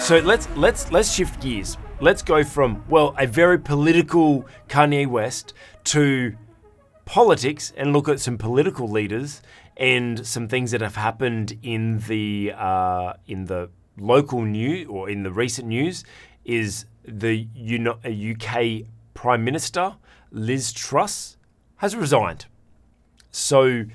So let's shift gears. Let's go from, well, a very political Kanye West to politics and look at some political leaders and some things that have happened in the local news or in the recent news. Is the UK Prime Minister Liz Truss has resigned. So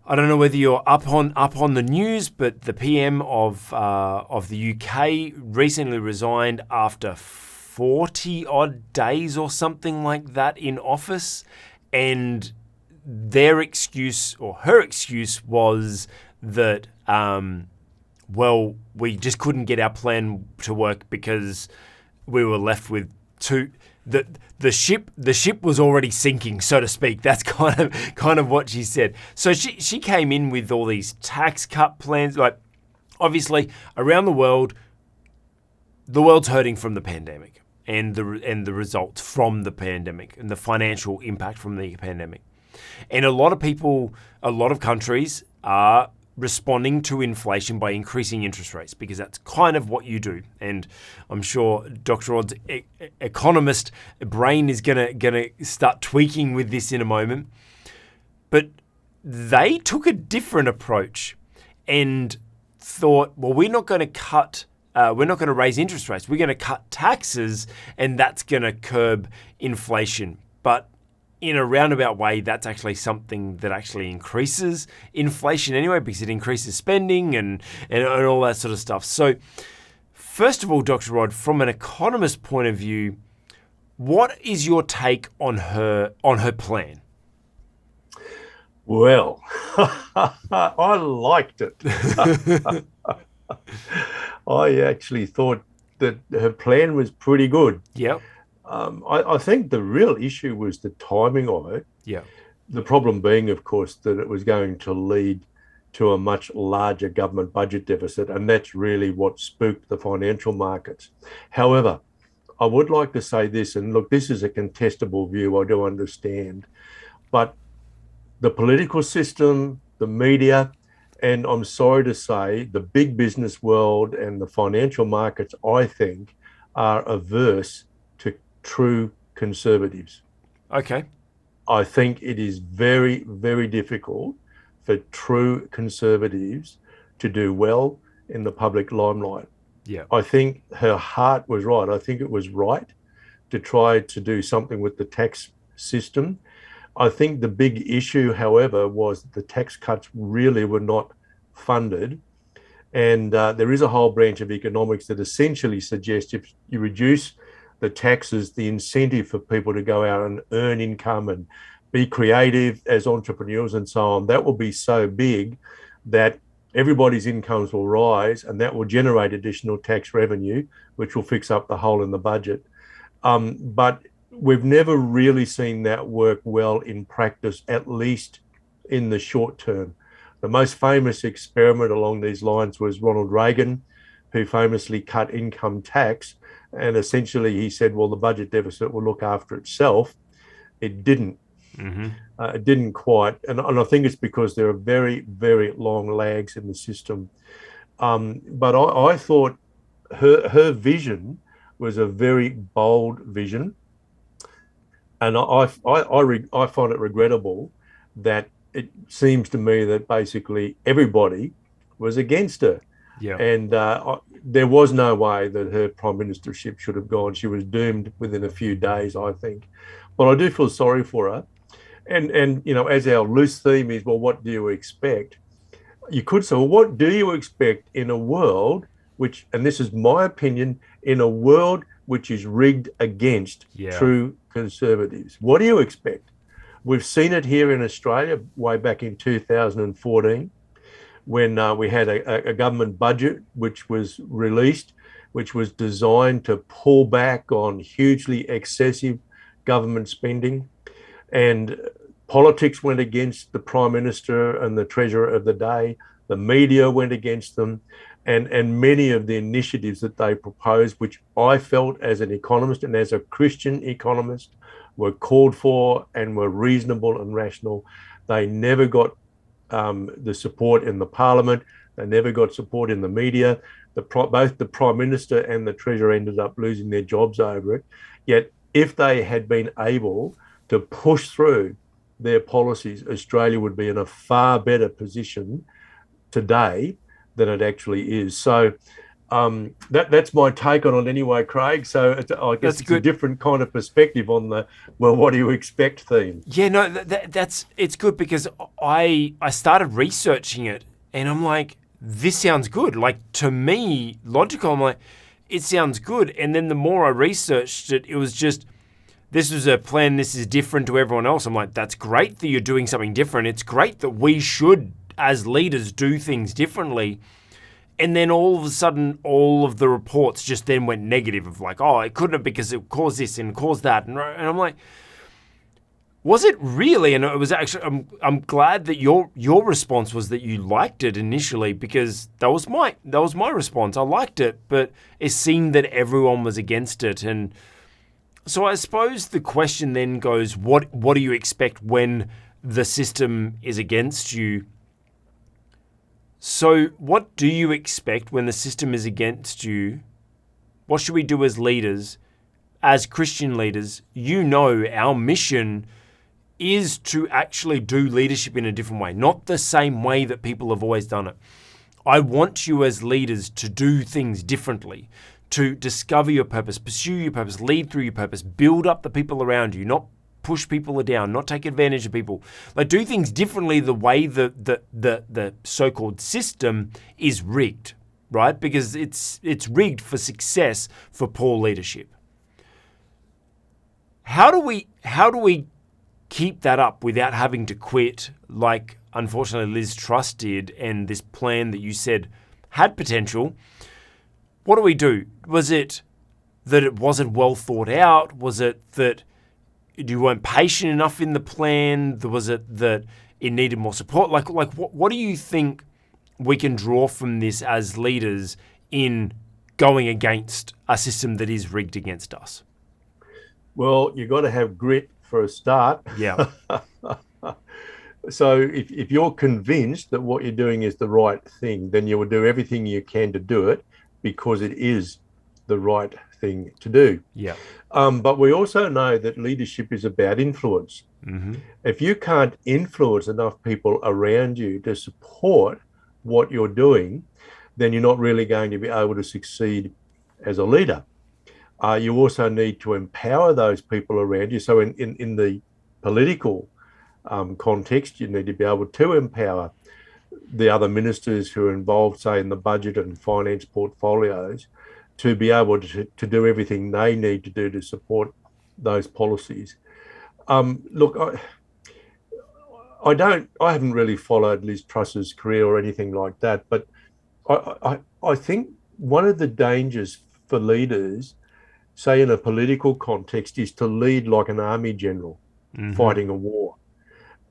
I don't know whether you're up on the news, but the PM of the UK recently resigned after 40 odd days or something like that in office, and their excuse or her excuse was that well, we just couldn't get our plan to work because we were left with the ship was already sinking, so to speak. That's kind of what she said. So she came in with all these tax cut plans. Like, obviously, around the world's hurting from the pandemic and the results from the pandemic and the financial impact from the pandemic. And a lot of countries are responding to inflation by increasing interest rates, because that's kind of what you do. And I'm sure Dr. Rod's economist brain is gonna start tweaking with this in a moment. But they took a different approach and thought, well, we're not going to raise interest rates. We're going to cut taxes, and that's going to curb inflation. But in a roundabout way, that's actually something that actually increases inflation anyway, because it increases spending and all that sort of stuff. So first of all, Dr. Rod, from an economist point of view, what is your take on her plan? Well, I liked it. I actually thought that her plan was pretty good. Yep. I think the real issue was the timing of it. Yeah. The problem being, of course, that it was going to lead to a much larger government budget deficit, and that's really what spooked the financial markets. However, I would like to say this, and look, this is a contestable view, I do understand, but the political system, the media, and I'm sorry to say, the big business world and the financial markets, I think, are averse to true conservatives. Okay. I think it is very, very difficult for true conservatives to do well in the public limelight. Yeah. I think her heart was right. I think it was right to try to do something with the tax system. I think the big issue, however, was that the tax cuts really were not funded. And there is a whole branch of economics that essentially suggests if you reduce the taxes, the incentive for people to go out and earn income and be creative as entrepreneurs and so on, that will be so big that everybody's incomes will rise, and that will generate additional tax revenue, which will fix up the hole in the budget. But we've never really seen that work well in practice, at least in the short term. The most famous experiment along these lines was Ronald Reagan, who famously cut income tax. And essentially he said, well, the budget deficit will look after itself. It didn't. Mm-hmm. It didn't quite. And I think it's because there are very, very long lags in the system. But I thought her vision was a very bold vision. And I find it regrettable that it seems to me that basically everybody was against her. Yeah. And there was no way that her prime ministership should have gone. She was doomed within a few days, I think. But I do feel sorry for her. And you know, as our loose theme is, well, what do you expect? You could say, well, what do you expect in a world which, and this is my opinion, in a world which is rigged against true conservatives? What do you expect? We've seen it here in Australia way back in 2014 when we had a government budget which was released, which was designed to pull back on hugely excessive government spending. And politics went against the Prime Minister and the Treasurer of the day. The media went against them. And many of the initiatives that they proposed, which I felt as an economist and as a Christian economist, were called for and were reasonable and rational. They never got the support in the parliament. They never got support in the media. both the Prime Minister and the Treasurer ended up losing their jobs over it. Yet, if they had been able to push through their policies, Australia would be in a far better position today than it actually is. So that's my take on it anyway, Craig. So I guess it's a different kind of perspective on the, well, what do you expect theme? Yeah, no, it's good because I started researching it and I'm like, this sounds good. Like, to me, logical, I'm like, it sounds good. And then the more I researched it, it was just, this was a plan, this is different to everyone else. I'm like, that's great that you're doing something different. It's great that we should, as leaders, do things differently. And then all of a sudden, all of the reports just then went negative of like, oh, it couldn't have because it caused this and caused that. And I'm like, was it really? And it was actually, I'm glad that your response was that you liked it initially, because that was my response. I liked it, but it seemed that everyone was against it. And so I suppose the question then goes, what do you expect when the system is against you? So what do you expect when the system is against you? What should we do as leaders, as Christian leaders? You know, our mission is to actually do leadership in a different way, not the same way that people have always done it. I want you as leaders to do things differently, to discover your purpose, pursue your purpose, lead through your purpose, build up the people around you, not push people down, not take advantage of people. Like, do things differently the way the so-called system is rigged, right? Because it's rigged for success for poor leadership. How do we keep that up without having to quit, like unfortunately Liz Truss did, and this plan that you said had potential? What do we do? Was it that it wasn't well thought out? Was it that you weren't patient enough in the plan? Was it that it needed more support? Like what do you think we can draw from this as leaders in going against a system that is rigged against us? Well, you've got to have grit for a start. Yeah. So if you're convinced that what you're doing is the right thing, then you will do everything you can to do it because it is the right thing to do. Yeah. But we also know that leadership is about influence. Mm-hmm. If you can't influence enough people around you to support what you're doing, then you're not really going to be able to succeed as a leader. You also need to empower those people around you. So in the political context, you need to be able to empower the other ministers who are involved, say, in the budget and finance portfolios, to be able to do everything they need to do to support those policies. Look, I haven't really followed Liz Truss's career or anything like that, but I think one of the dangers for leaders, say in a political context, is to lead like an army general fighting a war.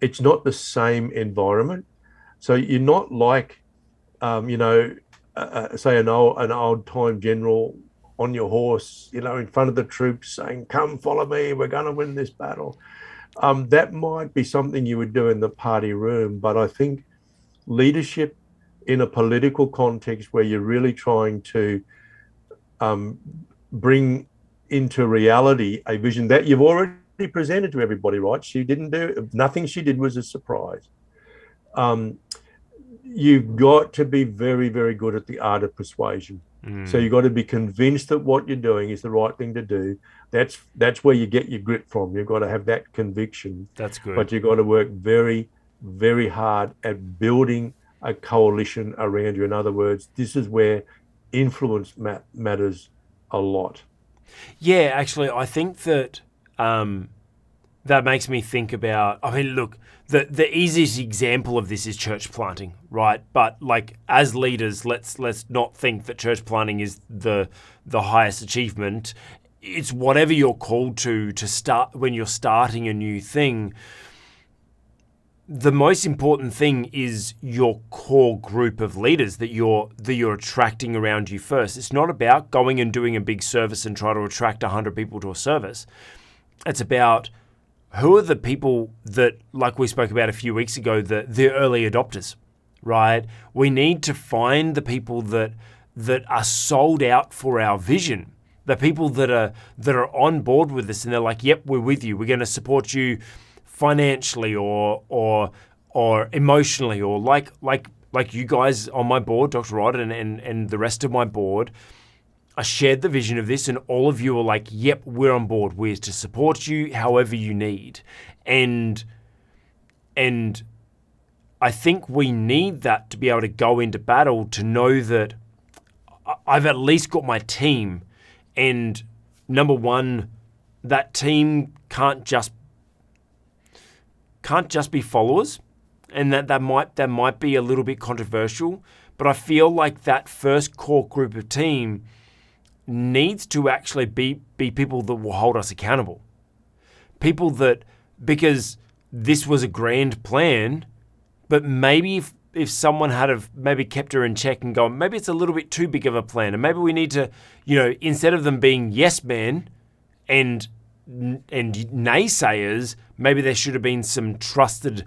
It's not the same environment. So you're not like, say an old time general on your horse, in front of the troops saying, "Come, follow me, we're going to win this battle." That might be something you would do in the party room, but I think leadership in a political context where you're really trying to bring into reality a vision that you've already presented to everybody, right? Nothing she did was a surprise. You've got to be very, very good at the art of persuasion. So you've got to be convinced that what you're doing is the right thing to do. That's where you get your grit from. You've got to have that conviction. That's good. But you've got to work very, very hard at building a coalition around you. In other words, this is where influence matters a lot. Yeah, actually, I think that that makes me think about, look, the easiest example of this is church planting, right? But like, as leaders, let's not think that church planting is the highest achievement. It's whatever you're called to start when you're starting a new thing. The most important thing is your core group of leaders that you're attracting around you first. It's not about going and doing a big service and try to attract 100 people to a service. It's about who are the people that, like we spoke about a few weeks ago, the early adopters, right? We need to find the people that that are sold out for our vision. The people that are on board with this, and they're like, "Yep, we're with you. We're going to support you financially or emotionally, or like you guys on my board, Dr. Rod and the rest of my board. I shared the vision of this, and all of you are like, "Yep, we're on board. We're to support you however you need." And I think we need that to be able to go into battle, to know that I've at least got my team. And number one, that team can't just be followers, and that might be a little bit controversial, but I feel like that first core group of team needs to actually be people that will hold us accountable. People that, because this was a grand plan, but maybe if someone had have maybe kept her in check and gone, maybe it's a little bit too big of a plan, and maybe we need to, instead of them being yes men and naysayers, maybe there should have been some trusted,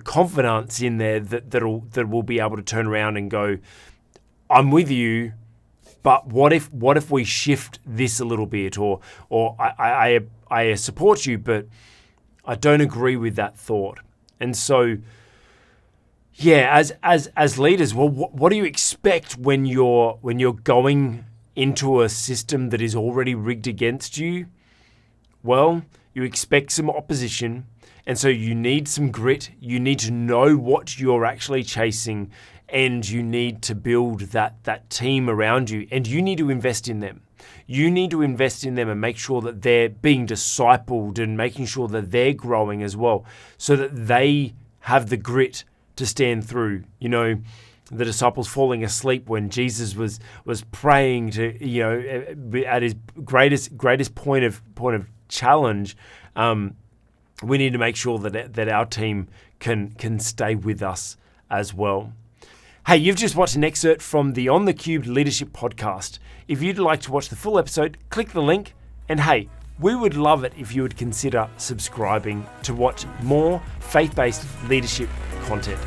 confidants in there that will be able to turn around and go, "I'm with you, but what if we shift this a little bit, or I support you, but I don't agree with that thought." And so, yeah, as leaders, well, what do you expect when you're going into a system that is already rigged against you? Well, you expect some opposition, and so you need some grit. You need to know what you're actually chasing, and you need to build that team around you, and you need to invest in them. You need to invest in them and make sure that they're being discipled and making sure that they're growing as well, so that they have the grit to stand through. The disciples falling asleep when Jesus was praying to, at his greatest point of challenge. We need to make sure that our team can stay with us as well. Hey, you've just watched an excerpt from the On the Cubed Leadership Podcast. If you'd like to watch the full episode, click the link. And hey, we would love it if you would consider subscribing to watch more faith-based leadership content.